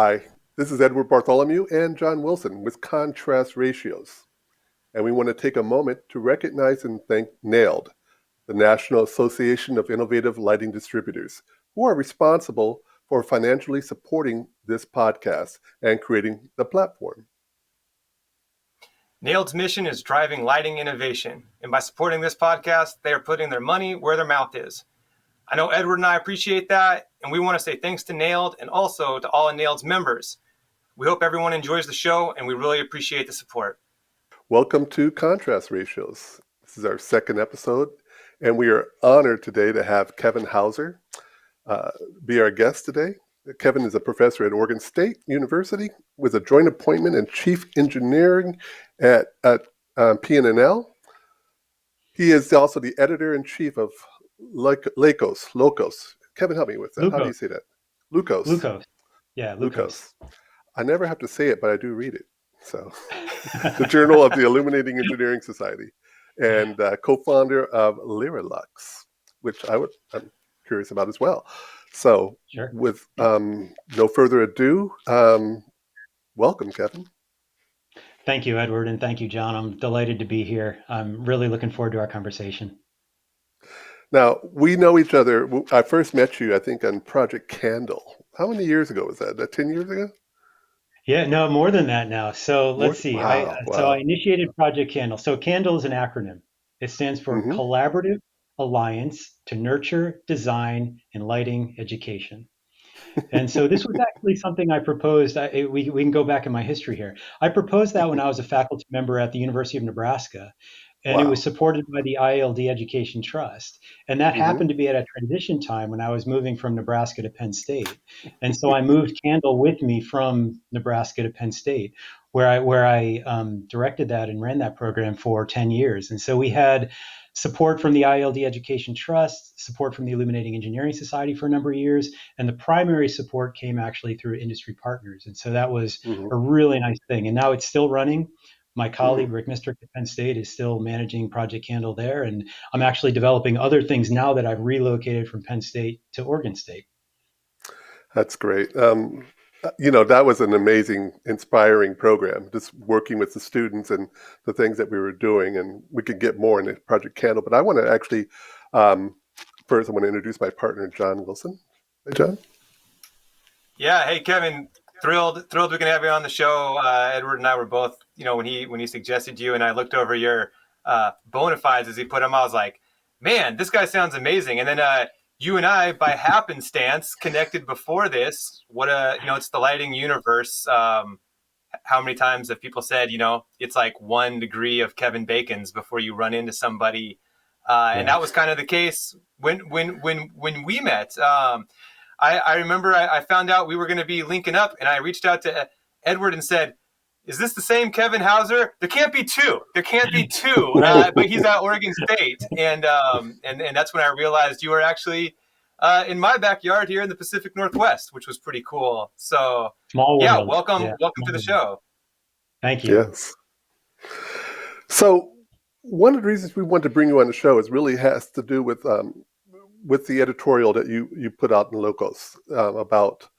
Hi, this is Edward Bartholomew and John Wilson with Contrast Ratios. And we want to take a moment to recognize and thank NAILD, the National Association of Innovative Lighting Distributors, who are responsible for financially supporting this podcast and creating the platform. NAILD's mission is driving lighting innovation. And by supporting this podcast, they are putting their money where their mouth is. I know Edward and I appreciate that, and we want to say thanks to NAILD and also to all of NAILD's members. We hope everyone enjoys the show, and we really appreciate the support. Welcome to Contrast Ratios. This is our second episode, and we are honored today to have Kevin Hauser be our guest today. Kevin is a professor at Oregon State University with a joint appointment in Chief Engineering at PNNL. He is also the editor-in-chief of Locos. Kevin, help me with that. Lucos. How do you say that? Lucos. Lucos. Yeah, Lucos. I never have to say it, but I do read it. So, the Journal of the Illuminating Engineering Society, and co-founder of Lyralux, which I'm curious about as well. So, Sure. With no further ado, welcome, Kevin. Thank you, Edward, and thank you, John. I'm delighted to be here. I'm really looking forward to our conversation. Now, we know each other. I first met you, I think, on Project Candle. How many years ago was that? 10 years ago? Yeah, no, more than that now. So let's see. Wow. So I initiated Project Candle. So Candle is an acronym. It stands for Collaborative Alliance to Nurture, Design, and Lighting Education. And so this was actually something I proposed. We can go back in my history here. I proposed that when I was a faculty member at the University of Nebraska. And It was supported by the ILD Education Trust. And that happened to be at a transition time when I was moving from Nebraska to Penn State. And so I moved Candle with me from Nebraska to Penn State, where I directed that and ran that program for 10 years. And so we had support from the ILD Education Trust, support from the Illuminating Engineering Society for a number of years, and the primary support came actually through industry partners. And so that was a really nice thing. And now it's still running. My colleague, Rick Mister at Penn State, is still managing Project Candle there. And I'm actually developing other things now that I've relocated from Penn State to Oregon State. That's great. That was an amazing, inspiring program, just working with the students and the things that we were doing. And we could get more into Project Candle. But I want to actually, first, I want to introduce my partner, John Wilson. Hey, John. Yeah. Hey, Kevin. Thrilled we can have you on the show. Edward and I were both, when he suggested you, and I looked over your bona fides as he put them, I was like, man, this guy sounds amazing. And then you and I, by happenstance, connected before this. It's the lighting universe. How many times have people said, it's like 1 degree of Kevin Bacon's before you run into somebody, and that was kind of the case when we met. I remember I found out we were going to be linking up, and I reached out to Edward and said, is this the same Kevin Hauser? There can't be two. But he's at Oregon State. And that's when I realized you were actually in my backyard here in the Pacific Northwest, which was pretty cool. So, welcome to the show. Thank you. Yes. So one of the reasons we wanted to bring you on the show really has to do with the editorial that you put out in Locos about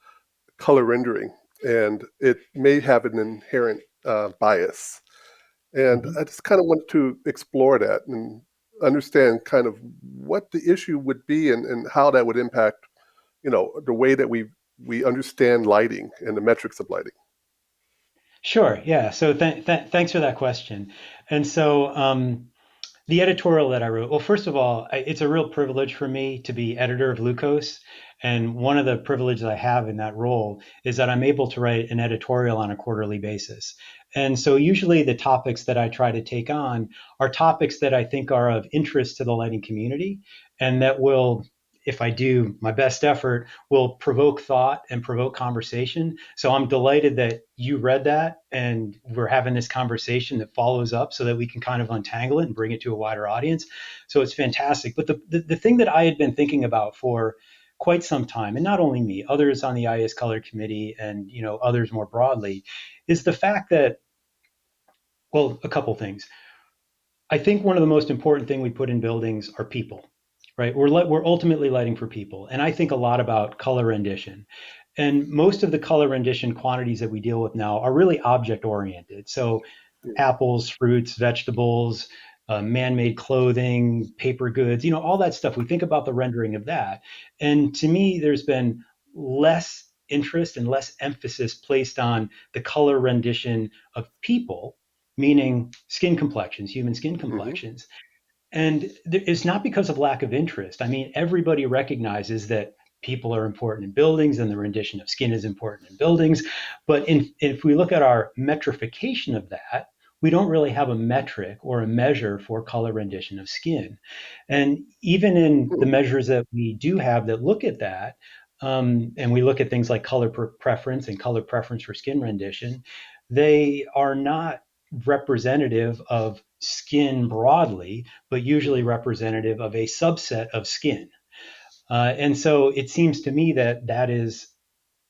color rendering, and it may have an inherent bias. And I just kind of wanted to explore that and understand kind of what the issue would be and how that would impact, the way that we understand lighting and the metrics of lighting. Sure. Yeah. So thanks for that question. And so the editorial that I wrote, well, first of all, it's a real privilege for me to be editor of Lucos. And one of the privileges I have in that role is that I'm able to write an editorial on a quarterly basis. And so usually the topics that I try to take on are topics that I think are of interest to the lighting community and that will, if I do my best effort, will provoke thought and provoke conversation. So I'm delighted that you read that and we're having this conversation that follows up so that we can kind of untangle it and bring it to a wider audience. So it's fantastic. But the thing that I had been thinking about for quite some time, and not only me, others on the IS Color Committee and others more broadly, is the fact that, well, a couple things. I think one of the most important thing we put in buildings are people. Right, we're ultimately lighting for people, and I think a lot about color rendition. And most of the color rendition quantities that we deal with now are really object oriented. So apples, fruits, vegetables, man-made clothing, paper goods, all that stuff. We think about the rendering of that. And to me, there's been less interest and less emphasis placed on the color rendition of people, meaning skin complexions, human skin Mm-hmm. complexions. And it's not because of lack of interest. I mean, everybody recognizes that people are important in buildings and the rendition of skin is important in buildings. But if we look at our metrification of that, we don't really have a metric or a measure for color rendition of skin. And even in the measures that we do have that look at that, and we look at things like color preference and color preference for skin rendition, they are not representative of skin broadly, but usually representative of a subset of skin. And so it seems to me that that is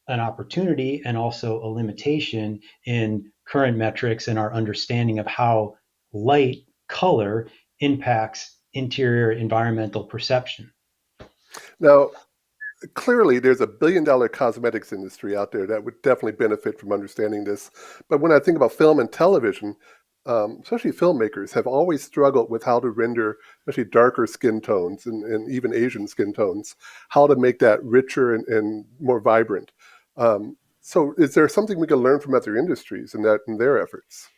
an opportunity and also a limitation in current metrics and our understanding of how light color impacts interior environmental perception. Now, clearly, there's $1 billion cosmetics industry out there that would definitely benefit from understanding this. But when I think about film and television, especially filmmakers have always struggled with how to render, especially darker skin tones and even Asian skin tones, how to make that richer and more vibrant. So, is there something we can learn from other industries in their efforts?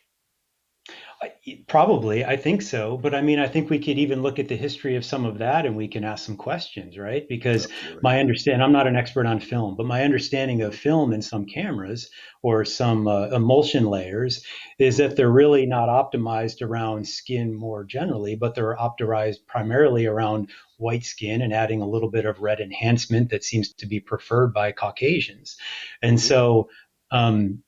Probably, I think so. But I mean, I think we could even look at the history of some of that and we can ask some questions, right? Because Absolutely. my understand, I'm not an expert on film, but my understanding of film in some cameras or some emulsion layers is that they're really not optimized around skin more generally, but they're optimized primarily around white skin and adding a little bit of red enhancement that seems to be preferred by Caucasians. And Mm-hmm. so, um,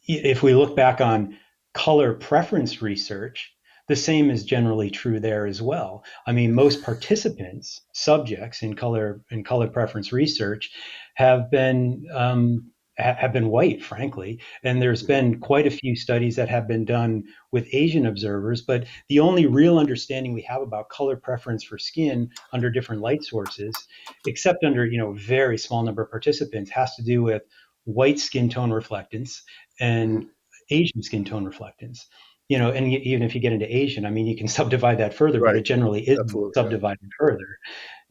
if we look back on color preference research, the same is generally true there as well. I mean, most participants, subjects in color preference research, have been have been white, frankly. And there's Mm-hmm. been quite a few studies that have been done with Asian observers. But the only real understanding we have about color preference for skin under different light sources, except under very small number of participants, has to do with white skin tone reflectance Mm-hmm. and Asian skin tone reflectance. And even if you get into Asian, I mean, you can subdivide that further, but Right. it generally isn't Absolutely. Yeah. subdivided further.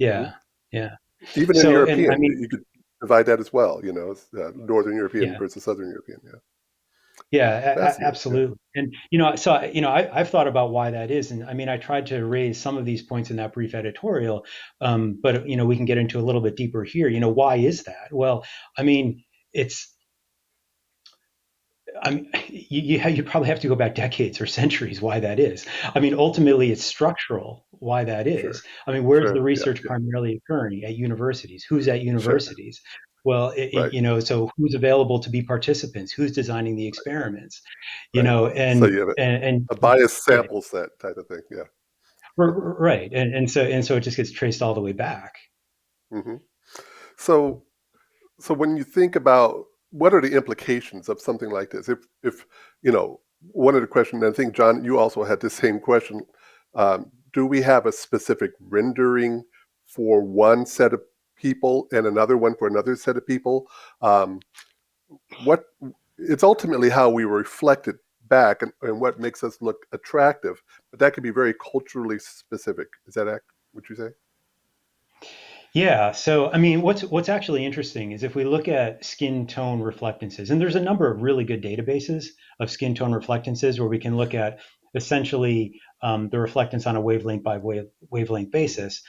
Mm-hmm. Yeah, yeah. Even in So, and I European, mean, you could divide that as well. Northern European yeah, versus Southern European. Yeah. yeah, Fascinating. Yeah. absolutely. And I've thought about why that is, and I mean, I tried to raise some of these points in that brief editorial, but we can get into a little bit deeper here. Why is that? Well, I mean, it's I mean, you probably have to go back decades or centuries why that is. I mean, ultimately, it's structural why that Sure. is. I mean, where's the Sure. Yeah. research Yeah. primarily occurring? At universities. Who's at Sure. universities? Well, Right. so who's available to be participants? Who's designing the experiments? Right. So And you have and a biased right, sample set type of thing. Yeah. right, and so it just gets traced all the way back. Hmm. So so when you think about what are the implications of something like this, if one of the questions, I think John, you also had the same question. Do we have a specific rendering for one set of people and another one for another set of people? Um, what it's ultimately how we reflect it back and what makes us look attractive, but that could be very culturally specific. Is that what you say? Yeah. So, I mean, what's actually interesting is if we look at skin tone reflectances, and there's a number of really good databases of skin tone reflectances where we can look at essentially the reflectance on a wavelength by wavelength Hmm. basis,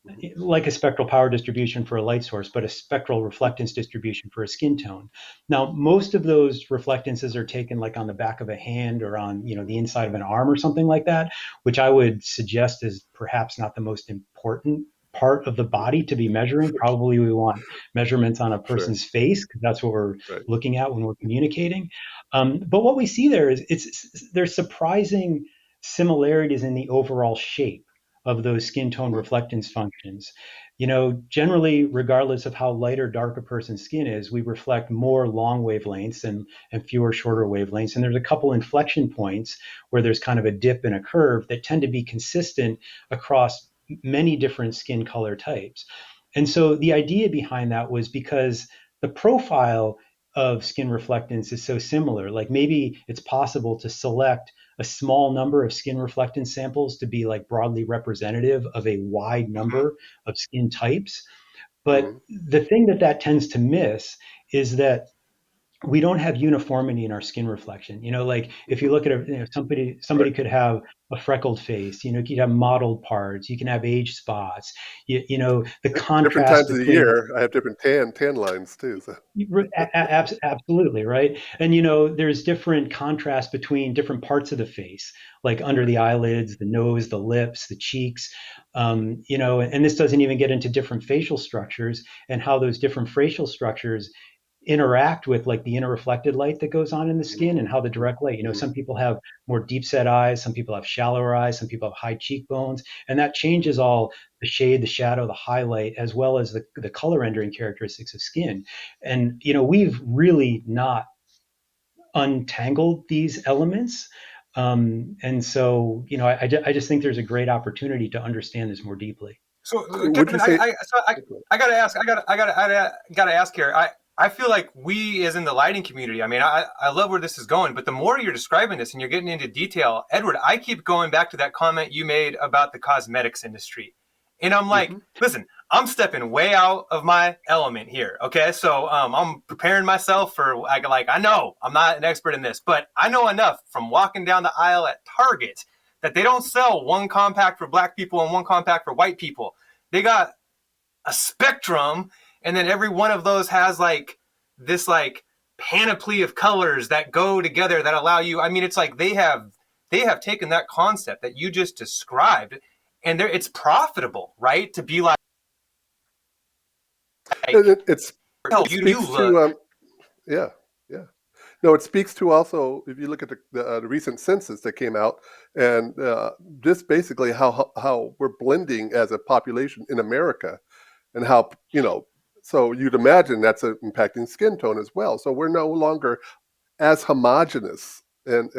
Hmm. like a spectral power distribution for a light source, but a spectral reflectance distribution for a skin tone. Now, most of those reflectances are taken like on the back of a hand or on the inside of an arm or something like that, which I would suggest is perhaps not the most important part of the body to be measuring. Sure. Probably we want measurements on a Sure. person's face because that's what we're Right. looking at when we're communicating. But what we see there is there's surprising similarities in the overall shape of those skin tone Mm-hmm. reflectance functions. Generally, regardless of how light or dark a person's skin is, we reflect more long wavelengths and fewer shorter wavelengths. And there's a couple inflection points where there's kind of a dip and a curve that tend to be consistent across many different skin color types. And so the idea behind that was because the profile of skin reflectance is so similar. Like maybe it's possible to select a small number of skin reflectance samples to be like broadly representative of a wide Mhm. number of skin types. But Mhm. the thing that tends to miss is that we don't have uniformity in our skin reflection. Like if you Mhm. look at somebody Right. could have a freckled face. You could have mottled parts. You can have age spots. The Different contrast times of the between year, I have different tan lines too. So. Absolutely, right. And there's different contrast between different parts of the face, like under Right. the eyelids, the nose, the lips, the cheeks. And this doesn't even get into different facial structures and how those different facial structures interact with like the inner reflected light that goes on in the skin and how the Mhm. direct light. Mhm. Some people have more deep set eyes, some people have shallower eyes, some people have high cheekbones, and that changes all the shade, the shadow, the highlight, as well as the color rendering characteristics of skin. And we've really not untangled these elements. And so, I just think there's a great opportunity to understand this more deeply. So Would you Kevin, say? I gotta ask, I gotta ask here. I feel like we, as in the lighting community, I mean, I love where this is going, but the more you're describing this and you're getting into detail, Edward, I keep going back to that comment you made about the cosmetics industry, and I'm like, Mhm. listen, I'm stepping way out of my element here. Okay, so I'm preparing myself for like I know I'm not an expert in this, but I know enough from walking down the aisle at Target that they don't sell one compact for black people and one compact for white people. They got a spectrum, and then every one of those has like this like panoply of colors that go together that allow you. I mean, it's like they have taken that concept that you just described, and it's profitable, right? To be like, It's how it do you speaks to look? yeah, yeah. No, it speaks to also if you look at the recent census that came out, and just basically how we're blending as a population in America, and how so you'd imagine that's impacting skin tone as well. So we're no longer as homogenous and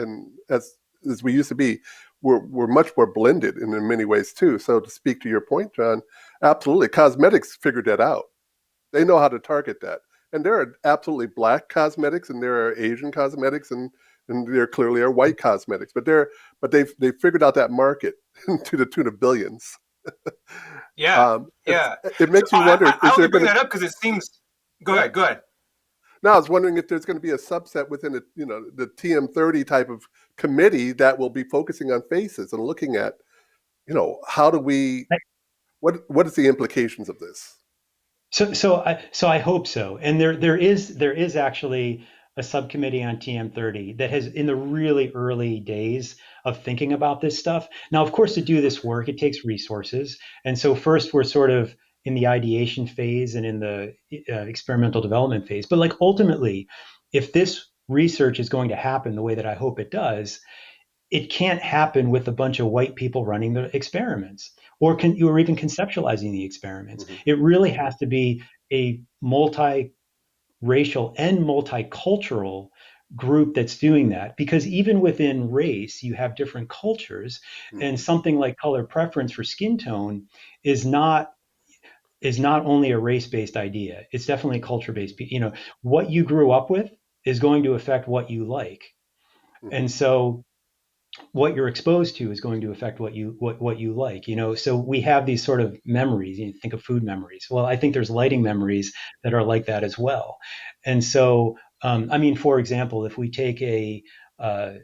as we used to be. We're much more blended in many ways too. So to speak to your point, John, absolutely, cosmetics figured that out. They know how to target that. And there are absolutely black cosmetics, and there are Asian cosmetics, and there clearly are white cosmetics. But they've figured out that market to the tune of billions. Yeah, yeah. It So makes you wonder: I is only there bring going to? that up because it seems. Go Yeah. ahead. Go ahead. Now I was wondering if there's going to be a subset within the TM30 type of committee that will be focusing on faces and looking at how do we what is the implications of this? So I hope so. And there is actually a subcommittee on TM30 that has in the really early days of thinking about this stuff. Now, of course, to do this work, it takes resources. And so first we're sort of in the ideation phase and in the experimental development phase. But like ultimately, if this research is going to happen the way that I hope it does, it can't happen with a bunch of white people running the experiments or even conceptualizing the experiments. Hmm. It really Hmm. has to be a multiracial and multicultural group that's doing that, because even within race you have different cultures, and Hmm. something like color preference for skin tone is not only a race-based idea. It's definitely a culture-based. What you grew up with is going to affect what you like. Hmm. And so what you're exposed to is going to affect what you like. So we have these sort of memories. Think of food memories. Well, I think there's lighting memories that are like that as well. And so I mean, for example, if we take a an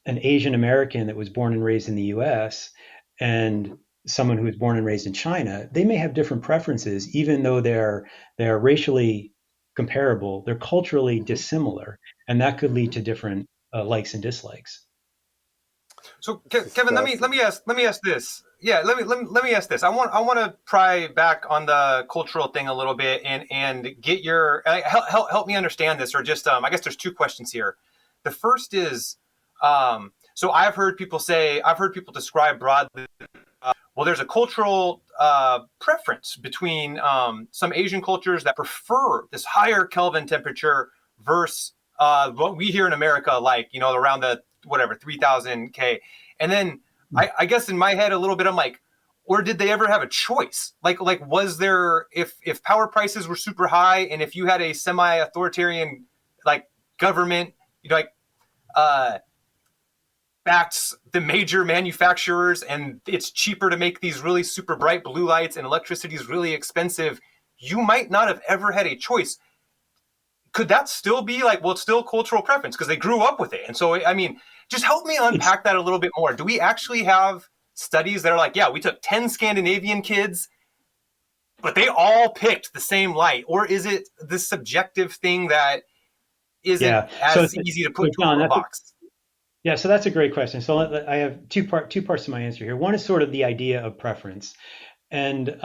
Asian American that was born and raised in the US and Hmm. someone who was born and raised in China, they may have different preferences, even though they're racially comparable. They're culturally Hmm. dissimilar, and that could lead Hmm. to different likes and dislikes. So This is Kevin, fascinating. let me ask this. Yeah, let me ask this. I want to pry back on the cultural thing a little bit and get your help me understand this, or just I guess there's two questions here. The first is so I've heard people describe broadly. Well, there's a cultural preference between some Asian cultures that prefer this higher Kelvin temperature versus what we here in America, like, around the whatever 3000 K. And then I guess in my head a little bit, I'm like, or did they ever have a choice? Like was there, if power prices were super high, and if you had a semi-authoritarian like government, like backs the major manufacturers, and it's cheaper to make these really super bright blue lights, and electricity is really expensive, you might not have ever had a choice. Could that still be like, well, it's still cultural preference because they grew up with it? And so, I mean, just help me unpack that a little bit more. Do we actually have studies that are like, yeah, we took 10 Scandinavian kids, but they all picked the same light? Or is it this subjective thing that isn't as easy to put into a box? Yeah, so that's a great question. So I have two parts to my answer here. One is sort of the idea of preference, and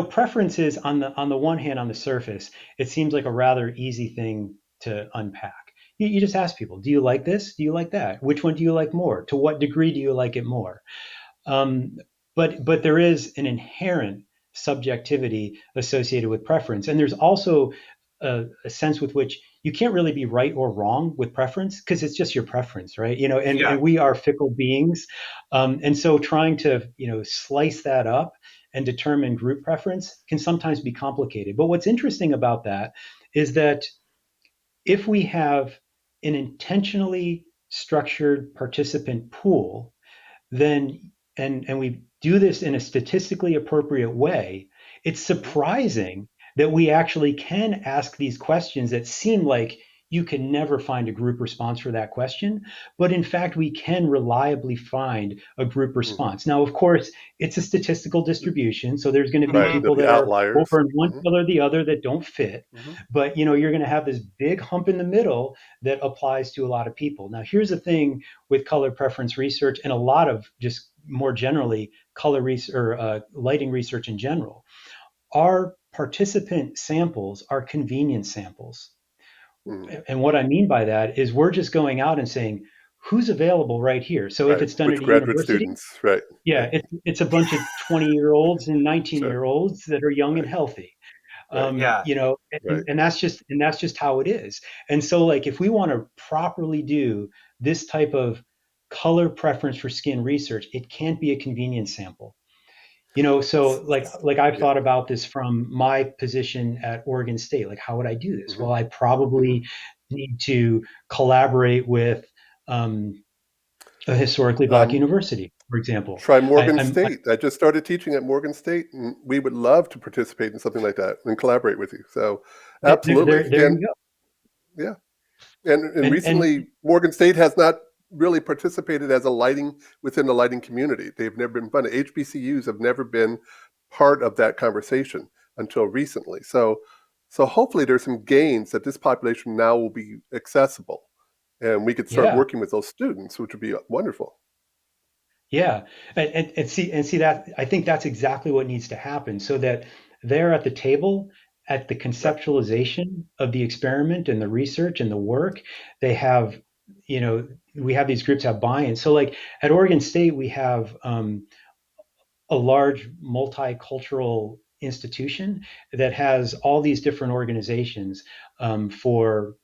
preferences on the one hand, on the surface, it seems like a rather easy thing to unpack. You just ask people, do you like this? Do you like that? Which one do you like more? To what degree do you like it more? Um, but there is an inherent subjectivity associated with preference, and there's also a sense with which you can't really be right or wrong with preference because it's just your preference, right? And we are fickle beings, and so trying to slice that up and determine group preference can sometimes be complicated. But what's interesting about that is that if we have an intentionally structured participant pool, then and we do this in a statistically appropriate way, it's surprising that we actually can ask these questions that seem like you can never find a group response for that question, but in fact we can reliably find a group response. Now, of course, it's a statistical distribution, so there's going to be people that are over in one color or the other that don't fit, but you're going to have this big hump in the middle that applies to a lot of people. Now, here's the thing with color preference research and a lot of just more generally color research or lighting research in general. Our participant samples are convenience samples. And what I mean by that is we're just going out and saying, who's available right here? So if it's done at a university, students, right? Yeah, it's a bunch of 20-year-olds and 19-year-olds that are young and healthy. And that's just how it is. And so like if we want to properly do this type of color preference for skin research, it can't be a convenience sample. So like I've thought about this from my position at Oregon State. Like, how would I do this? Well, I probably need to collaborate with a historically Black university, for example. Try Morgan State. I just started teaching at Morgan State, and we would love to participate in something like that and collaborate with you. So, absolutely. There you go. Yeah. And recently, Morgan State has not really participated as a lighting within the lighting community. They've never been funded. HBCUs have never been part of that conversation until recently. So hopefully there's some gains that this population now will be accessible, and we could start working with those students, which would be wonderful. Yeah, and see that I think that's exactly what needs to happen, so that they're at the table at the conceptualization of the experiment and the research and the work. They have, we have these groups have buy-in. So like at Oregon State, we have a large multicultural institution that has all these different organizations for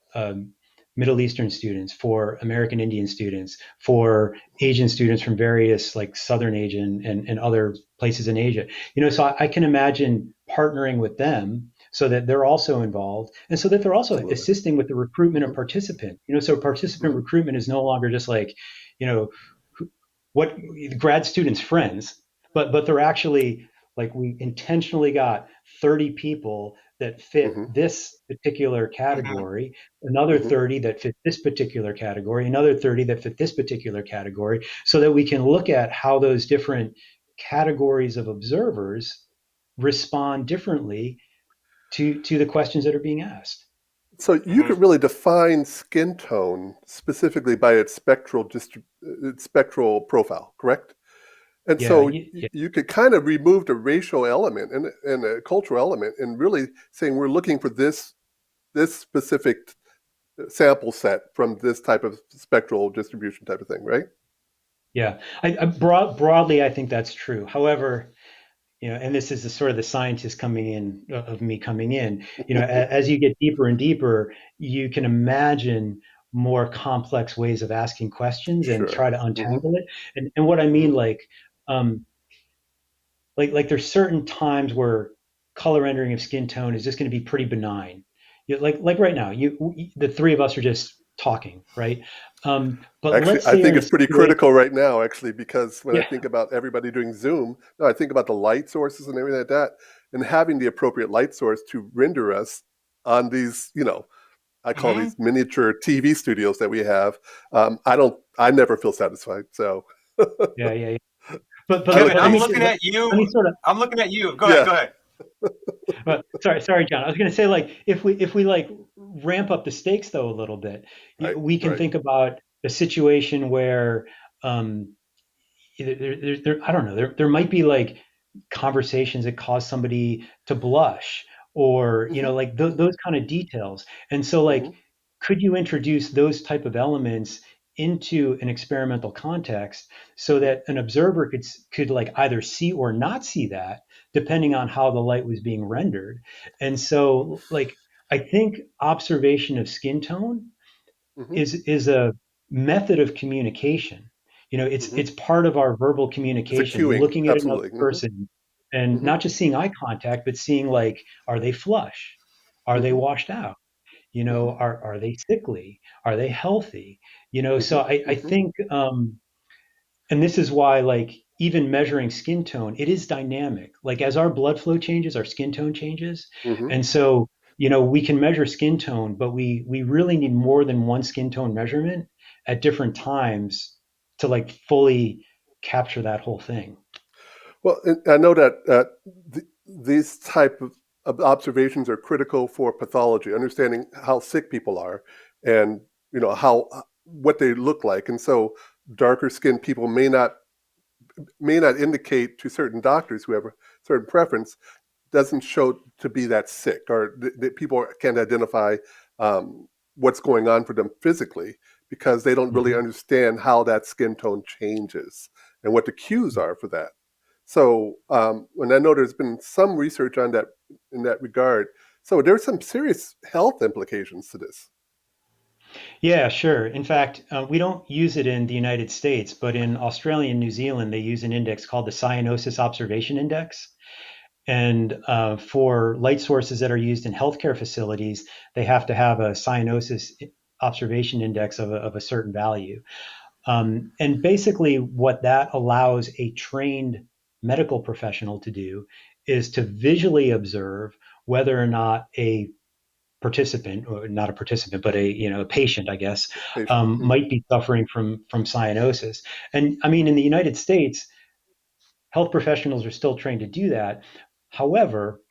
Middle Eastern students, for American Indian students, for Asian students from various like Southern Asian and other places in Asia. So I can imagine partnering with them so that they're also involved and so that they're also assisting with the recruitment of participant. So participant recruitment is no longer just like, what grad students' friends, but they're actually like, we intentionally got 30 people that fit this particular category, another 30 that fit this particular category, another 30 that fit this particular category, so that we can look at how those different categories of observers respond differently to the questions that are being asked. So you could really define skin tone specifically by its spectral profile, correct? And so you could kind of remove the racial element and a cultural element and really saying we're looking for this specific sample set from this type of spectral distribution type of thing, right? Yeah, broadly, I think that's true. However, and this is the sort of the scientist coming in of me coming in, as you get deeper and deeper, you can imagine more complex ways of asking questions and try to untangle it. And what I mean, like, like there's certain times where color rendering of skin tone is just going to be pretty benign. Like right now, the three of us are just talking, right? But Actually, let's I say you're think in a it's pretty situation. critical right now, actually, because when I Yeah, think about everybody doing Zoom, no, I think about the light sources and everything like that, and having the appropriate light source to render us on these, I call Hmm. these miniature TV studios that we have. I never feel satisfied. So, yeah. But I Kevin, like let I'm me these. looking at you. let me sort of I'm looking at you. Go ahead. Yeah, Go ahead. sorry, sorry, John. I was going to say, like, if we like ramp up the stakes though a little bit, right, we can right. think about a situation where um, I don't know, there might be like conversations that cause somebody to blush, or Hmm. like Hmm. those kind of details. And so, Hmm. like, could you introduce those type of elements into an experimental context so Hmm. that an observer could like either see or not see that, depending Hmm. on how the light was being rendered. And so, like, I think observation of skin tone Hmm. is a method of communication. Hmm. It's part of our verbal It's a communication, cueing, looking at another absolutely. Hmm. person and Hmm. not just seeing eye contact, but seeing, like, are they flush? Are they Hmm. washed out? Hmm. Are they sickly? Are they healthy? So Hmm. I Hmm. think, and this is why, like, even measuring skin tone, it is dynamic. Like, as our blood flow changes, our skin tone changes. Hmm. And so, we can measure skin tone, but we really need more than one skin tone measurement at different times to, like, fully capture that whole thing. Well, and I know that these type of observations are critical for pathology, understanding how sick people are, and how what they look like. And so, darker skinned people may not indicate to certain doctors who have a certain preference, doesn't show to be that sick, or that people can't identify um, what's going on for them physically, because they don't really Mhm. understand how that skin tone changes and what the cues are for that. So, and I know there's been some research on that in that regard. So there's some serious health implications to this. Yeah, sure. In fact, we don't use it in the United States, but in Australia and New Zealand, they use an index called the Cyanosis Observation Index. And for light sources that are used in healthcare facilities, they have to have a cyanosis observation index of a certain value. And basically, what that allows a trained medical professional to do is to visually observe whether or not a participant, or not a participant, but a patient, I guess, Patient. Hmm. might be suffering from cyanosis. And I mean, in the United States, health professionals are still trained to do that. However,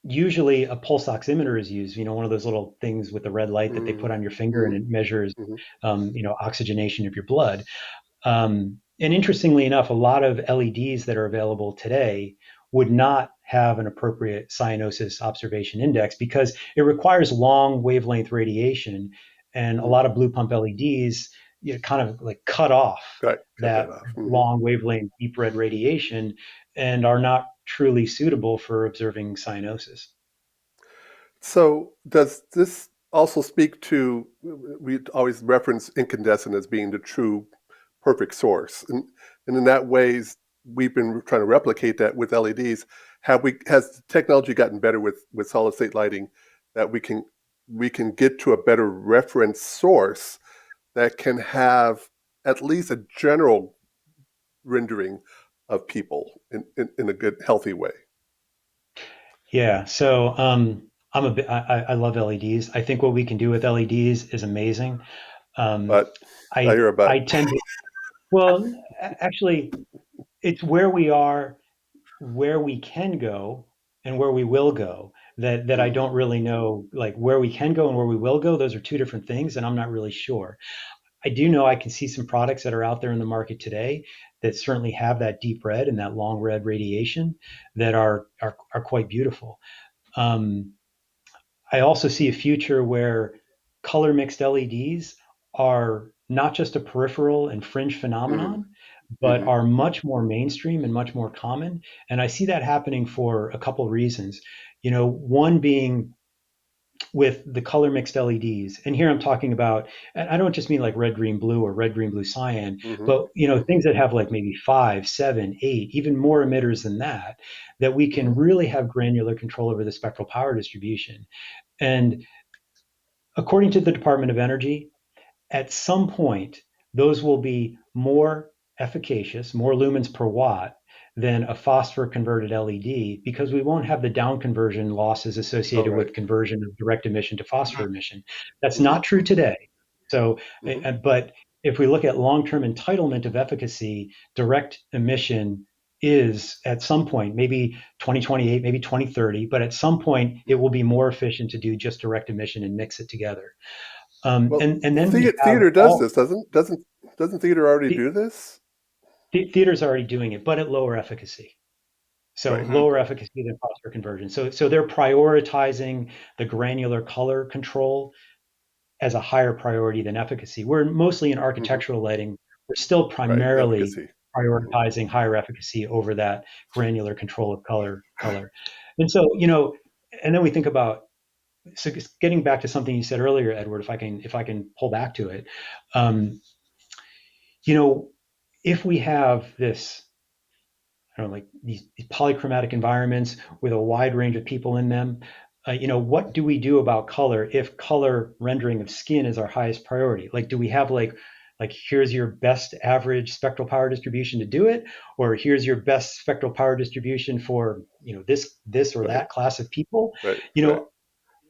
usually a pulse oximeter is used, one of those little things with the red light that they put Hmm. on your finger, and Hmm. it measures, Hmm. oxygenation of your blood. And interestingly enough, a lot of LEDs that are available today would not have an appropriate cyanosis observation index because it requires long wavelength radiation. And a Hmm. lot of blue pump LEDs, kind of like cut off Right. Cut that that off. Hmm. long wavelength deep red radiation and are not truly suitable for observing cyanosis. So does this also speak to, we always reference incandescent as being the true perfect source. And in that ways, we've been trying to replicate that with LEDs. Has technology gotten better with solid state lighting, that we can get to a better reference source that can have at least a general rendering of people in a good, healthy way? Yeah. So I love LEDs. I think what we can do with LEDs is amazing. Um, But I I hear about I tend to, well, actually, it's where we are, where we can go, and where we will go. That I mm, don't really know, like, where we can go and where we will go. Those are two different things, and I'm not really sure. I do know I can see some products that are out there in the market today that certainly have that deep red and that long red radiation that are quite beautiful. Um, I also see a future where color mixed LEDs are not just a peripheral and fringe mm, phenomenon, but mm, are much more mainstream and much more common. And I see that happening for a couple reasons. One being with the color mixed LEDs, and here I'm talking about, and I don't just mean like red, green, blue, or red, green, blue, cyan, Mm-hmm. but things that have like maybe 5, 7, 8, even more emitters than that, that we can Mm-hmm. really have granular control over the spectral power distribution. And according to the Department of Energy, at some point, those will be more efficacious, more lumens per watt than a phosphor converted LED, because we won't have the down conversion losses Oh, associated right. with conversion of direct emission to phosphor emission. That's Mm-hmm. not true today. So, Mm-hmm. but if we look at long-term entitlement of efficacy, direct emission is at some point, maybe 2028, maybe 2030, but at some point it will be more efficient to do just direct emission and mix it together. Well, And then we have theater does all this, doesn't theater already the, do this? theaters are already doing it, but at lower efficacy. So Right. lower efficacy than phosphor conversion. So they're prioritizing the granular color control as a higher priority than efficacy. We're mostly in Mm-hmm. architectural lighting. We're still Right. primarily Efficacy. Mm-hmm. prioritizing higher efficacy over that granular control of color. And so, and then we think about, so getting back to something you said earlier, Edward, if I can pull back to it, um, you know, if we have this, I don't know, like these polychromatic environments with a wide range of people in them, what do we do about color if color rendering of skin is our highest priority? Like, do we have like here's your best average spectral power distribution to do it, or here's your best spectral power distribution for this or Right. that class of people? Right. You Right. know,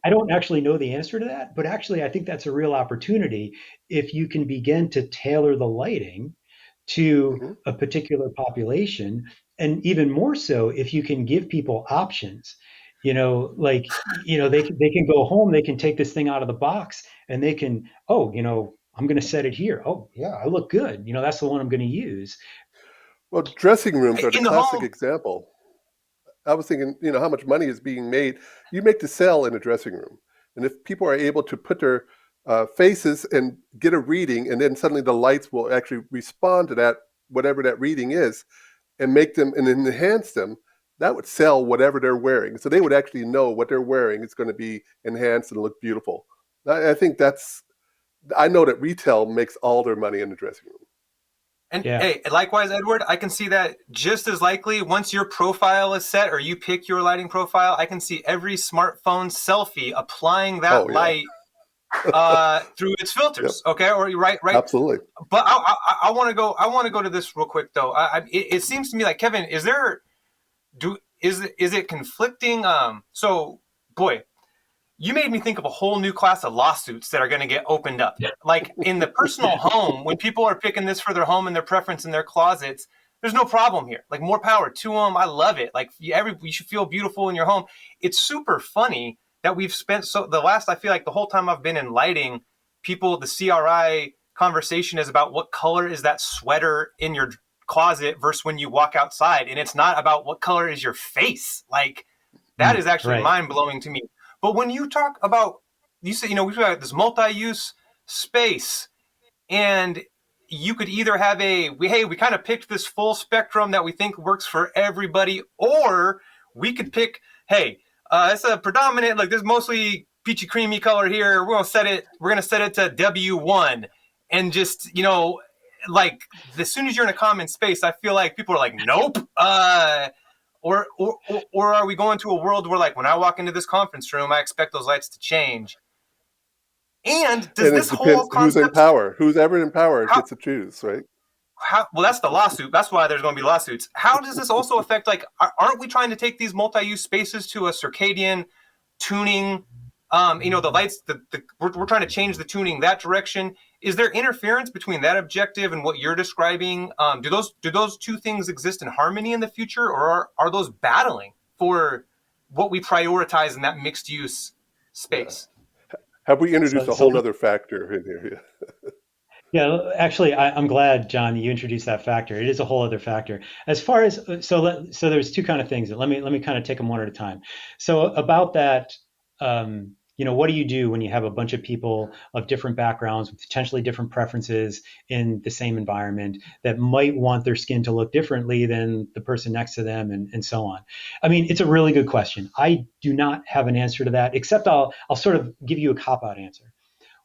I don't actually know the answer to that, but actually, I think that's a real opportunity if you can begin to tailor the lighting to Mm-hmm. a particular population, and even more so if you can give people options. They can go home, they can take this thing out of the box, and they can, oh, I'm going to set it here. Oh, yeah, I look good. That's the one I'm going to use. Well, dressing rooms are the In the classic home. example. I was thinking, how much money is being made. You make the sale in a dressing room. And if people are able to put their faces and get a reading, and then suddenly the lights will actually respond to that, whatever that reading is, and make them and enhance them, that would sell whatever they're wearing. So they would actually know what they're wearing is going to be enhanced and look beautiful. I think I know that retail makes all their money in the dressing room. And Yeah. hey, likewise, Edward, I can see that just as likely once your profile is set or you pick your lighting profile. I can see every smartphone selfie applying that Oh, yeah. light through its Yep. filters. Okay, or right. Absolutely. But I want to go. I want to go to this real quick though. It seems to me like, Kevin, is it conflicting? So boy, you made me think of a whole new class of lawsuits that are going to get opened up. Like in the personal home, when people are picking this for their home and their preference in their closets, there's no problem here. Like, more power to them. I love it. Like, you should feel beautiful in your home. It's super funny that we've spent I feel like the whole time I've been in lighting, the CRI conversation is about what color is that sweater in your closet versus when you walk outside. And it's not about what color is your face. Like, that is actually Right. mind blowing to me. But when you talk about, you say, we've got this multi-use space, and you could either have we kind of picked this full spectrum that we think works for everybody, or we could pick, hey, it's a predominant, like this mostly peachy creamy color here. We're gonna set it to W1, and just, like, as soon as you're in a common space, I feel like people are like, nope. Or are we going to a world where, like, when I walk into this conference room, I expect those lights to change? And does And this it whole depends who's in concept, power. Who's ever in power how, gets to choose, right? well, that's the lawsuit. That's why there's going to be lawsuits. How does this also affect, like, aren't we trying to take these multi-use spaces to a circadian tuning? The lights, we're trying to change the tuning that direction. Is there interference between that objective and what you're describing? Do those two things exist in harmony in the future, or are those battling for what we prioritize in that mixed use Yeah. space? Have we introduced So, a so whole other factor in here? Yeah, actually, I'm glad, John, that you introduced that factor. It is a whole other factor. As far as there's two kind of things. Let me kind of take them one at a time. So about that, what do you do when you have a bunch of people of different backgrounds with potentially different preferences in the same environment that might want their skin to look differently than the person next to them, and so on? I mean, it's a really good question. I do not have an answer to that, except I'll sort of give you a cop-out answer,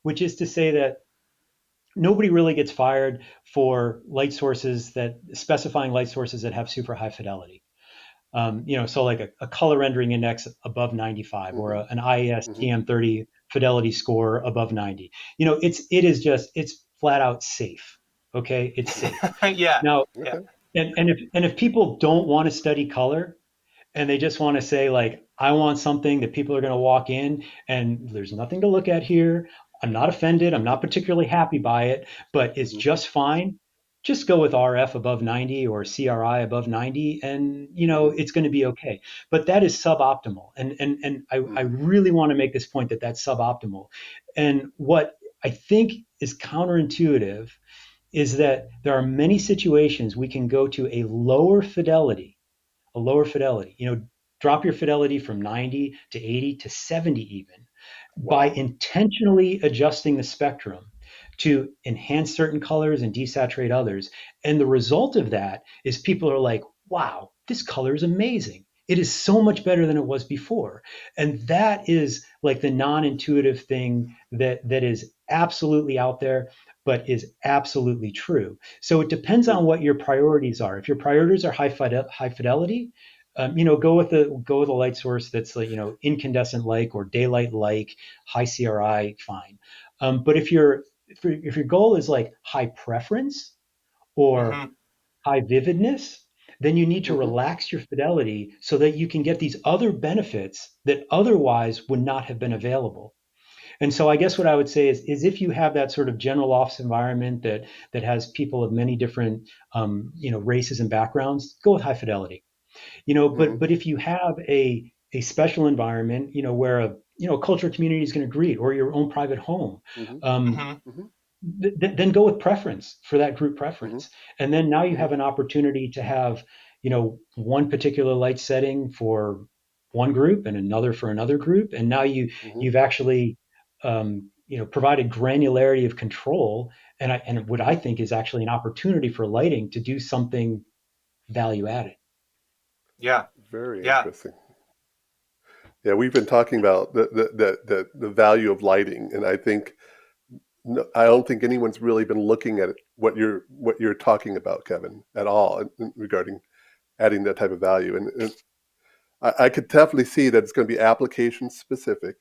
which is to say that nobody really gets fired for light sources that specifying light sources that have super high fidelity. So like a color rendering index above 95 or Mm-hmm. an IES Mm-hmm. TM30 fidelity score above 90. It's flat out safe. Okay, it's safe. Yeah, Now, yeah. Okay. and if people don't want to study color, and they just want to say, like, I want something that people are going to walk in and there's nothing to look at here, I'm not offended, I'm Mm-hmm. not particularly happy by it, but it's Mm-hmm. just fine, just go with RF above 90 or CRI above 90, and Mm-hmm. it's going to be okay. But that is suboptimal, and I Mm-hmm. really want to make this point that that's suboptimal. And what I think is counterintuitive is that there are many situations we can go to a lower fidelity, drop your fidelity from 90 to 80 to 70 even, by Wow. intentionally adjusting the spectrum to enhance certain colors and desaturate others. And the result of that is people are like, wow, this color is amazing. It is so much better than it was before. And that is like the non-intuitive thing that is absolutely out there, but is absolutely true. So it depends Mm-hmm. on what your priorities are. If your priorities are high fidelity, go with a light source that's like, incandescent like or daylight like, high CRI, fine. But if your goal is like high preference or Hmm. high vividness, then you need to Mm-hmm. relax your fidelity so that you can get these other benefits that otherwise would not have been available. And so I guess what I would say is if you have that sort of general office environment that has people of many different races and backgrounds, go with high fidelity. Mm-hmm. But if you have a special environment, where a cultural community is going to greet, or your own private home, Mm-hmm. um, Hmm. Mm-hmm. then go with preference for that group Mm-hmm. preference. And then now you Mm-hmm. have an opportunity to have, one particular light setting for one group and another for another group. And now Mm-hmm. you've actually, provided granularity of control. And what I Mm-hmm. think is actually an opportunity for lighting to do something value added. Yeah, Very yeah. interesting. Yeah, we've been talking about the value of lighting, and I think no, I don't think anyone's really been looking at what you're talking about, Kevin, at all regarding adding that type of value. And I could definitely see that it's going to be application specific.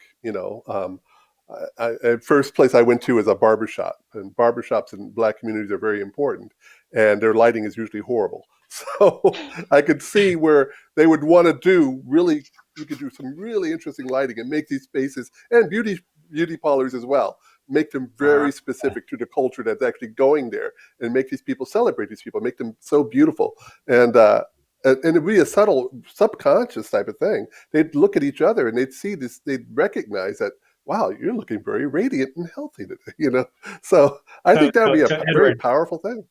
First place I went to was a barber shop, and barbershops in Black communities are very important, and their lighting is usually horrible. So I could see where they would want to do really. You could do some really interesting lighting and make these spaces and beauty parlors as well. Make them Uh-huh. very specific to the culture that's actually going there, and make these people celebrate these people, make them so beautiful. And it'd be a subtle, subconscious type of thing. They'd look at each other and they'd see this. They'd recognize that, wow, you're looking very radiant and healthy today. So I So, think that would so, be a so very Edward, powerful thing.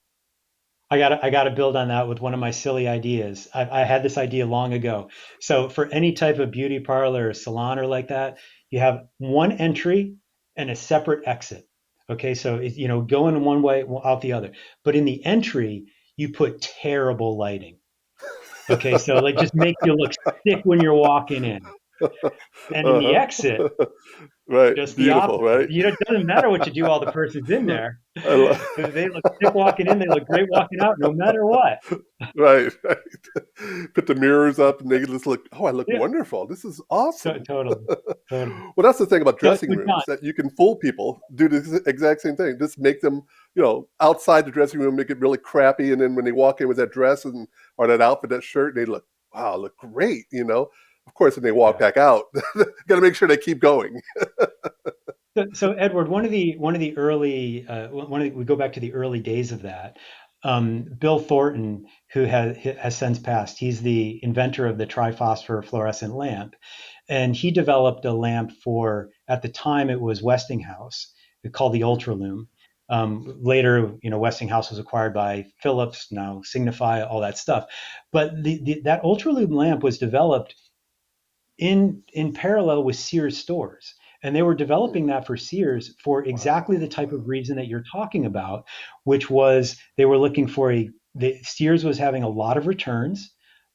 I gotta build on that with one of my silly ideas. I had this idea long ago. So for any type of beauty parlor or salon or like that, you have one entry and a separate exit. Okay, so go in one way, out the other. But in the entry, you put terrible lighting. Okay, so like just make you look sick when you're walking in. And in the Uh-huh. exit, Right, just the beautiful, opposite. right? It doesn't matter what you do while the person's in there. I love. If they look sick walking in, they look great walking out, no matter what. Right, right. Put the mirrors up and they just look, oh, I look Yeah, wonderful. This is awesome. totally, totally. Well, that's the thing about So, dressing so John, rooms, that you can fool people, do the exact same thing. Just make them, outside the dressing room, make it really crappy. And then when they walk in with that dress or that outfit, that shirt, they look, wow, look great. Of course, when they walk yeah. back out, got to make sure they keep going. So Edward, one of the early, we go back to the early days of that. Bill Thornton, who has since passed, he's the inventor of the triphosphor fluorescent lamp, and he developed a lamp for, at the time it was Westinghouse, called the Mhm, Ultralume. Later, Westinghouse was acquired by Philips, now Signify, all that stuff. But that Ultralume lamp was developed in parallel with Sears stores. And they were Hmm. developing that for Sears for exactly the Wow. type of reason that you're talking about, which was they were looking for Sears was having a lot of returns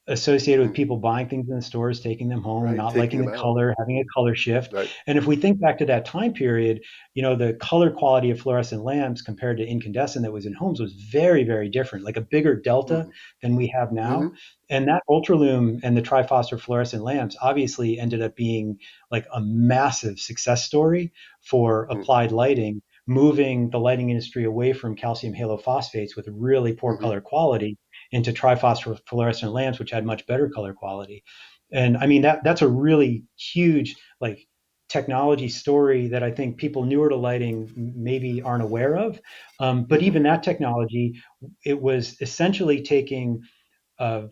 associated with Hmm. people buying things in the stores, taking them home, Right. not Taking liking the them out. color, having a color shift. Right. And if we think back to that time period, the color quality of fluorescent lamps compared to incandescent that was in homes was very, very different, like a bigger delta Hmm. than we have now. Hmm. And that Ultralume and the triphosphor fluorescent lamps obviously ended up being like a massive success story for Hmm. applied lighting, moving the lighting industry away from calcium halophosphates with really poor Hmm. color quality into triphosphor fluorescent lamps, which had much better color quality. And I mean that's a really huge like technology story that I think people newer to lighting maybe aren't aware of. But Hmm. even that technology, it was essentially taking uh,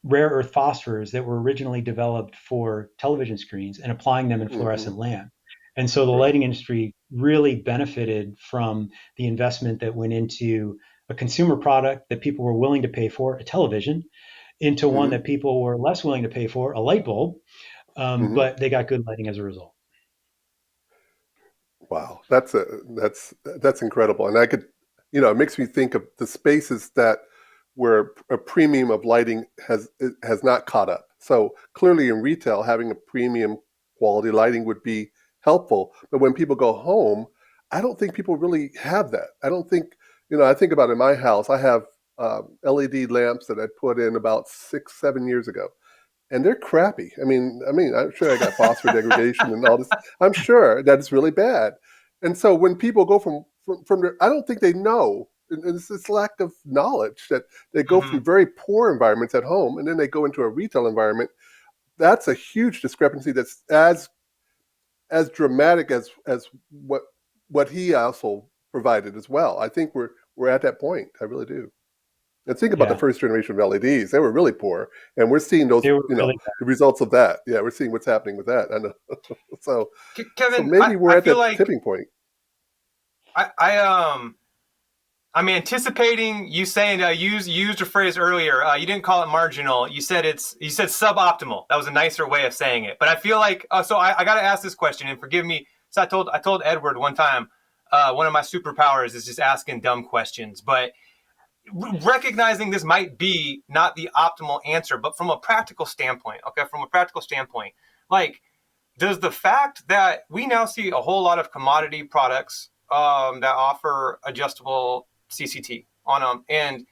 rare earth phosphors that were originally developed for television screens and applying them in Hmm. fluorescent lamp. And so the Right. lighting industry really benefited from the investment that went into a consumer product that people were willing to pay for, a television, into one Hmm. that people were less willing to pay for, a light bulb, Hmm. but they got good lighting as a result. Wow, that's incredible, and I could, it makes me think of the spaces that where a premium of lighting has not caught up. So clearly, in retail, having a premium quality lighting would be helpful. But when people go home, I don't think people really have that. I don't think, I think about in my house, I have LED lamps that I put in about 6, 7 years ago, and they're crappy. I'm sure I got phosphor degradation and all this. I'm sure that it's really bad. And so when people go from their, I don't think they know. And it's this lack of knowledge that they go Hmm. from very poor environments at home and then they go into a retail environment. That's a huge discrepancy. That's as dramatic as what he also provided as well. I think we're at that point. I really do. And think about the Yeah, first generation of LEDs; they were really poor, and we're seeing those, they were really the results of that. Yeah, we're seeing what's happening with that. I know. so, so Kevin, maybe we're I at feel that like tipping point. I'm anticipating you saying you used a phrase earlier. You didn't call it marginal. You said suboptimal. That was a nicer way of saying it. But I feel like so I got to ask this question and forgive me. So I told Edward one time one of my superpowers is just asking dumb questions. But recognizing this might be not the optimal answer, but from a practical standpoint, okay, from a practical standpoint, like does the fact that we now see a whole lot of commodity products that offer adjustable CCT on them, and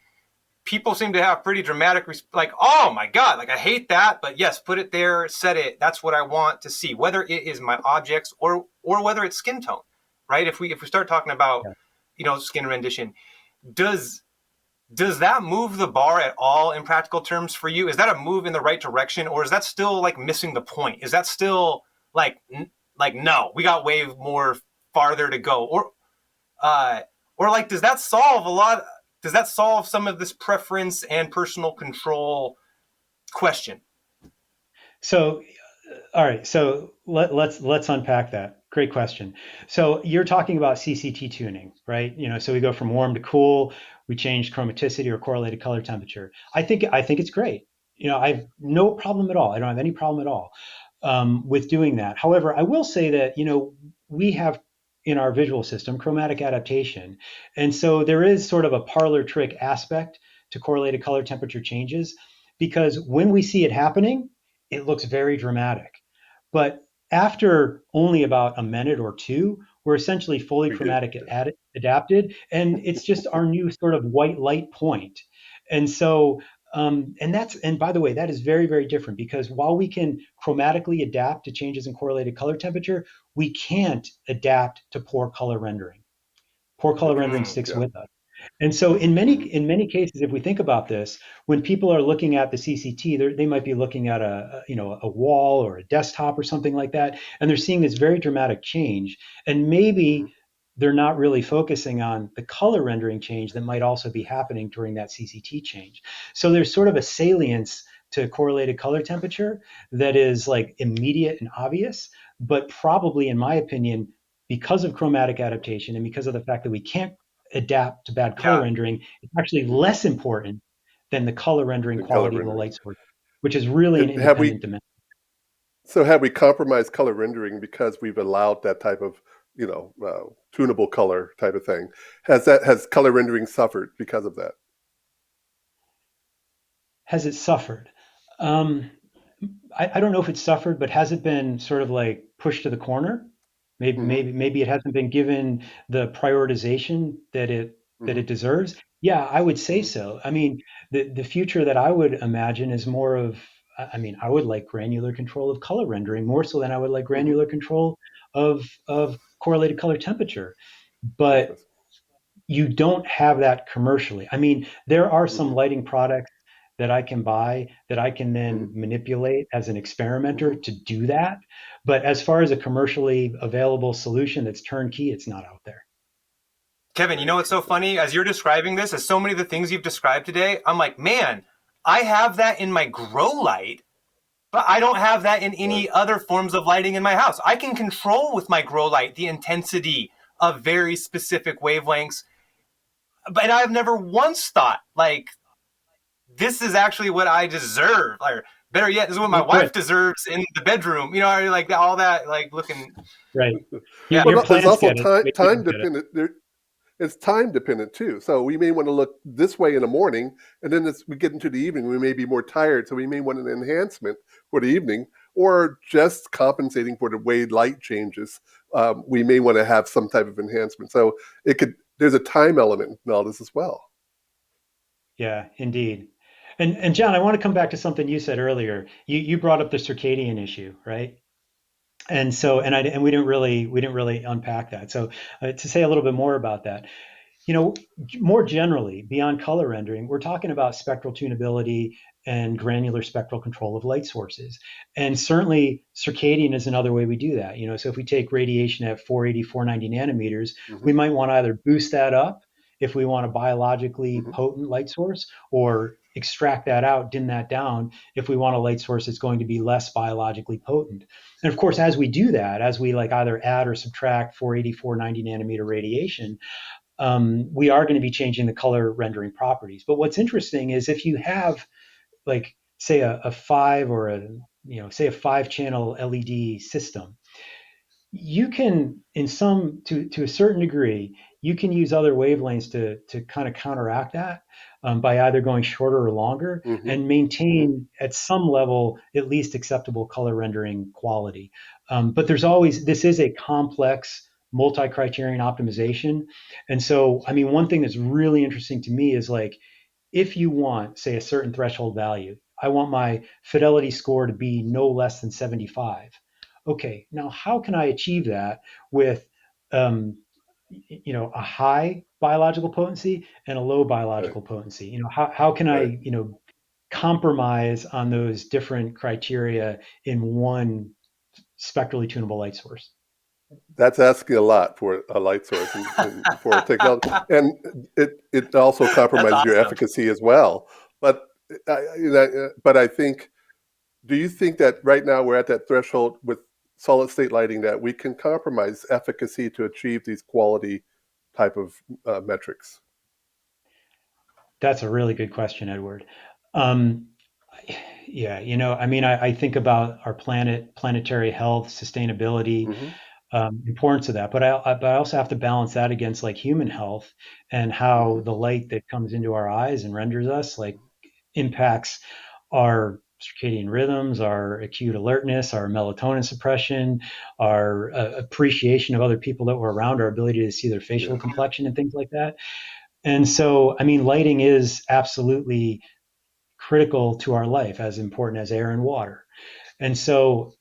people seem to have pretty dramatic, like, oh my God, like I hate that, but yes, put it there, set it. That's what I want to see, whether it is my objects or whether it's skin tone, right? If we start talking about yeah. skin rendition, does does that move the bar at all in practical terms for you? Is that a move in the right direction, or is that still like missing the point? Is that still like no, we got way more farther to go, uh, or like does that solve a lot? Does that solve some of this preference and personal control question? So all right, so let's unpack that. Great question. So you're talking about CCT tuning, right? So we go from warm to cool, we change chromaticity or correlated color temperature. I think it's great. I've no problem at all. I don't have any problem at all with doing that. However, I will say that we have in our visual system chromatic adaptation, and so there is sort of a parlor trick aspect to correlated color temperature changes because when we see it happening, it looks very dramatic. But after only about a minute or two, we're essentially fully We get chromatic adapted, and it's just our new sort of white light point. And so, and by the way, that is very, very different because while we can chromatically adapt to changes in correlated color temperature, we can't adapt to poor color rendering. Poor color okay. rendering sticks Yeah. with us. And so in many Hmm. in many cases, if we think about this, when people are looking at the CCT, they might be looking at a wall or a desktop or something like that, and they're seeing this very dramatic change. And Hmm. maybe they're not really focusing on the color rendering change that might also be happening during that CCT change. So there's sort of a salience to correlated color temperature that is like immediate and obvious, but probably, in my opinion, because of chromatic adaptation and because of the fact that we can't adapt to bad color Yeah, rendering, it's actually Hmm. less important than the color rendering The color quality of the rendering. light source, which is really an And have we? independent dimension. So have we compromised color rendering because we've allowed that type of, tunable color type of thing? Has color rendering suffered because of that? Has it suffered? Um, I don't know if it's suffered, but has it been sort of like pushed to the corner? Hmm. Maybe it hasn't been given the prioritization that Hmm. it deserves. Yeah, I would say Hmm. so. I mean, the future that I would imagine is more of, I mean, I would like granular control of color rendering more so than I would like Hmm. granular control of correlated color temperature. But Interesting. you don't have that commercially. I mean, there are some Hmm. lighting products that I can buy that I can then Hmm. manipulate as an experimenter Hmm. to do that. But as far as a commercially available solution that's turnkey, it's not out there. Kevin, you know what's so Interesting. funny? As you're describing this, as so many of the things you've described today, I'm like, man, I have that in my grow light, but I don't have that in Right. any other forms of lighting in my house. I can control with my grow light the intensity of very specific wavelengths, but I've never once thought, like, this is actually what I deserve. Or better yet, this is what my Right, wife deserves in the bedroom. You know, like all that, like looking, right. yeah. Your There's plants also get it, time but you time don't get it. dependent. It's time dependent too. So we may want to look this way in the morning, and then as we get into the evening, we may be more tired. So we may want an enhancement for the evening, or just compensating for the way light changes. We may want to have some type of enhancement. So it could. There's a time element in all this as well. Yeah, indeed. And John, I want to come back to something you said earlier. You brought up the circadian issue, right? And so, and we didn't really unpack that. So, to say a little bit more about that, you know, more generally, beyond color rendering, we're talking about spectral tunability and granular spectral control of light sources. And certainly circadian is another way we do that. So if we take radiation at 480, 490 nanometers, Hmm. we might want to either boost that up if we want a biologically Hmm. potent light source, or extract that out, dim that down if we want a light source that's going to be less biologically potent. And of course, as we do that, as we like either add or subtract 480, 490 nanometer radiation, we are going to be changing the color rendering properties. But what's interesting is if you have, like, say a five or a say a 5 channel LED system, you can, in some to a certain degree, you can use other wavelengths to kind of counteract that, by either going shorter or longer, Hmm. and Hmm. maintain at some level at least acceptable color rendering quality. But there's always, this is a complex multi-criterion optimization. And so, I mean, one thing that's really interesting to me is, like, if you want, say, a certain threshold value, I want my fidelity score to be no less than 75. Okay, now how can I achieve that with, um, a high biological potency and a low Right. biological potency? How can Right. I, compromise on those different criteria in one spectrally tunable light source? That's asking a lot for a light source and for a technology, and it also That's compromises your awesome. efficacy as well. But but I think, do you think that right now we're at that threshold with solid state lighting that we can compromise efficacy to achieve these quality type of metrics? That's a really good question, Edward. Um, yeah, I mean, I think about our planet, planetary health, sustainability, Hmm. importance of that, but I also have to balance that against, like, human health, and how Hmm. the light that comes into our eyes and renders us, like, impacts our circadian rhythms, our acute alertness, our melatonin suppression, our appreciation of other people that we're around, our ability to see their facial Yeah. complexion and things like that. And so, I mean, lighting is absolutely critical to our life, as important as air and water. And so,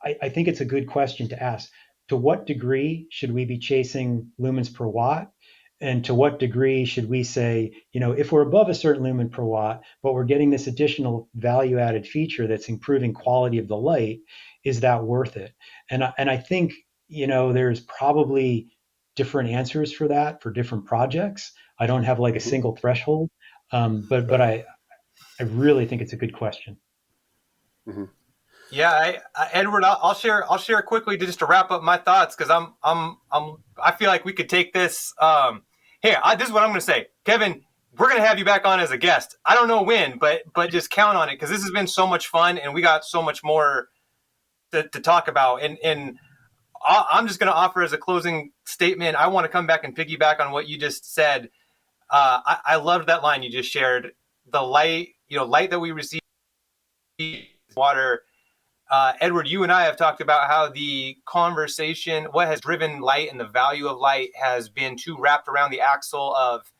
I think it's a good question to ask. To what degree should we be chasing lumens per watt? And to what degree should we say, if we're above a certain lumen per watt, but we're getting this additional value added feature that's improving quality of the light, is that worth it? And I think, there's probably different answers for that for different projects. I don't have like a Hmm. single threshold, but Right. I really think it's a good question. Hmm. Yeah, Edward, I'll share. I'll share quickly just to wrap up my thoughts because I feel like we could take this. Here, this is what I'm going to say, Kevin. We're going to have you back on as a guest. I don't know when, but just count on it because this has been so much fun and we got so much more to talk about. And I'm just going to offer as a closing statement. I want to come back and piggyback on what you just said. I loved that line you just shared. The light, light that we receive, water. Edward, you and I have talked about how the conversation, what has driven light and the value of light, has been too wrapped around the axle of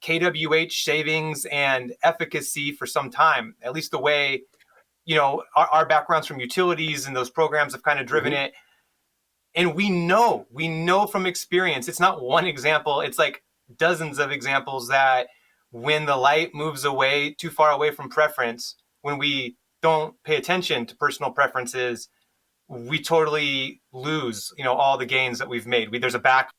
kWh savings and efficacy for some time. At least the way, our backgrounds from utilities and those programs have kind of driven it. And we know from experience, it's not one example, it's like dozens of examples that when the light moves away, too far away from preference, when we don't pay attention to personal preferences, we totally lose, all the gains that we've made. There's a back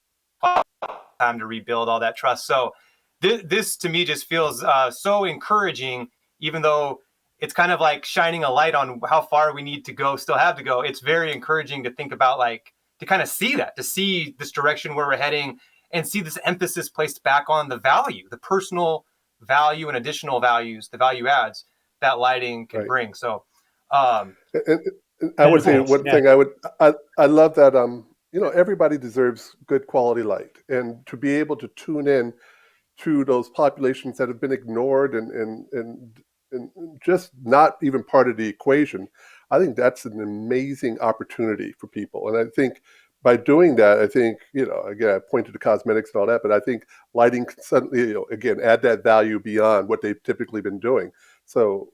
time to rebuild all that trust. So this to me just feels so encouraging, even though it's kind of like shining a light on how far we need to go, still have to go. It's very encouraging to think about, to kind of see that, to see this direction where we're heading and see this emphasis placed back on the value, the personal value and additional values, the value adds that lighting can bring. So, and I would say one thing I love that, everybody deserves good quality light, and to be able to tune in to those populations that have been ignored and just not even part of the equation. I think that's an amazing opportunity for people. And I think by doing that, again, I point to the cosmetics and all that, but I think lighting can suddenly, again, add that value beyond what they've typically been doing. So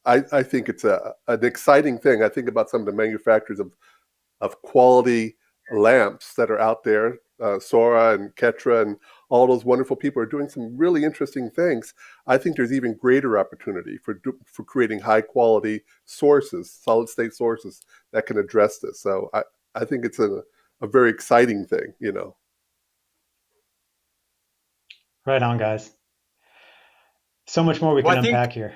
I think it's an exciting thing. I think about some of the manufacturers of quality lamps that are out there, Sora and Ketra and all those wonderful people are doing some really interesting things. I think there's even greater opportunity for creating high quality sources, solid state sources that can address this. So I think it's a very exciting thing, Right on, guys. So much more we can unpack here.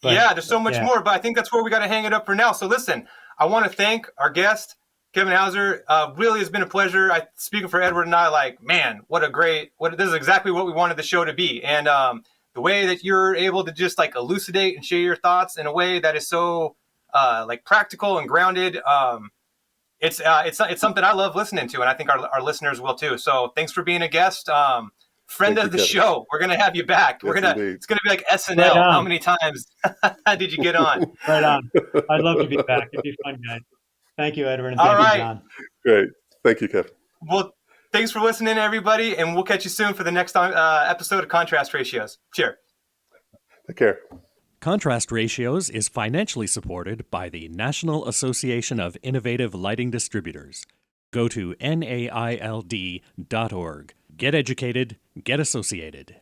But, there's so much more, but I think that's where we got to hang it up for now. So listen, I want to thank our guest, Kevin Hauser. Really has been a pleasure. Speaking for Edward and I, man, this is exactly what we wanted the show to be. And the way that you're able to just elucidate and share your thoughts in a way that is so practical and grounded. It's something I love listening to, and I think our listeners will too. So thanks for being a guest. Friend of the show. We're going to have you back. Yes, It's going to be like SNL. How many times did you get on? Right on. I'd love to be back. It'd be fun, guys. Thank you, Edward. And thank you, John. Great. Thank you, Kevin. Well, thanks for listening, everybody. And we'll catch you soon for the next episode of Contrast Ratios. Cheers. Take care. Contrast Ratios is financially supported by the National Association of Innovative Lighting Distributors. Go to NAILD.org. Get educated, get associated.